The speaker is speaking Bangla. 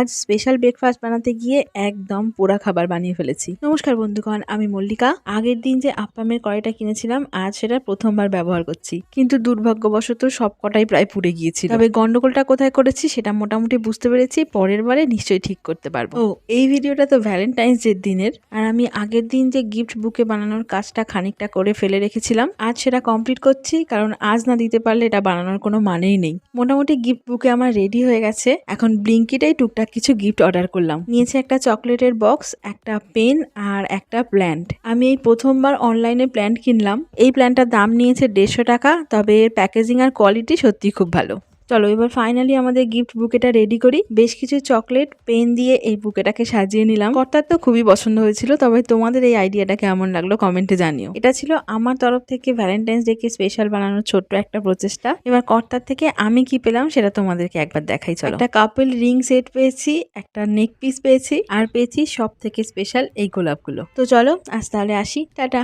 আজ স্পেশাল ব্রেকফাস্ট বানাতে গিয়ে একদম পোড়া খাবার বানিয়ে ফেলেছি। নমস্কার বন্ধুগণ, আমি মল্লিকা। আগের দিন যে আপ্পামের কড়াইটা কিনেছিলাম আজ সেটা প্রথমবার ব্যবহার করছি, কিন্তু দুর্ভাগ্যবশত সব কটাই প্রায় পুড়ে গিয়েছিল। তবে গন্ডগোলটা কোথায় করেছি সেটা মোটামুটি বুঝতে পেরেছি, পরের বারে নিশ্চয়ই ঠিক করতে পারবো। ও এই ভিডিওটা তো ভ্যালেন্টাইন্স ডে দিনের, আর আমি আগের দিন যে গিফট বুকে বানানোর কাজটা খানিকটা করে ফেলে রেখেছিলাম, আজ সেটা কমপ্লিট করছি, কারণ আজ না দিতে পারলে এটা বানানোর কোনো মানেই নেই। মোটামুটি গিফট বুকে আমার রেডি হয়ে গেছে। এখন ব্লিঙ্কিটেই টুকটাক কিছু গিফট অর্ডার করলাম। নিয়েছে একটা চকলেটের বক্স, একটা পেন আর একটা প্ল্যান্ট। আমি এই প্রথমবার অনলাইনে প্ল্যান্ট কিনলাম। এই প্ল্যান্টটার দাম নিয়েছে 150 টাকা, তবে এর প্যাকেজিং আর কোয়ালিটি সত্যি খুব ভালো। চলো এবার ফাইনালি আমাদের গিফট বুকেটা রেডি করি। বেশ কিছু চকলেট পেন দিয়ে এই বুকেটাকে সাজিয়ে নিলাম। কর্তার তো খুবই পছন্দ হয়েছিল, তবে তোমাদের এই আইডিয়াটা কেমন লাগলো কমেন্টে জানিও। এটা ছিল আমার তরফ থেকে ভ্যালেন্টাইন্স ডে কে স্পেশাল বানানোর ছোট্ট একটা প্রচেষ্টা। এবার কর্তার থেকে আমি কি পেলাম সেটা তোমাদেরকে একবার দেখাই। চলো, একটা কাপল রিং সেট পেয়েছি, একটা নেক পিস পেয়েছি, আর পেয়েছি সব থেকে স্পেশাল এই গোলাপগুলো। তো চলো আজ তাহলে আসি, টাটা।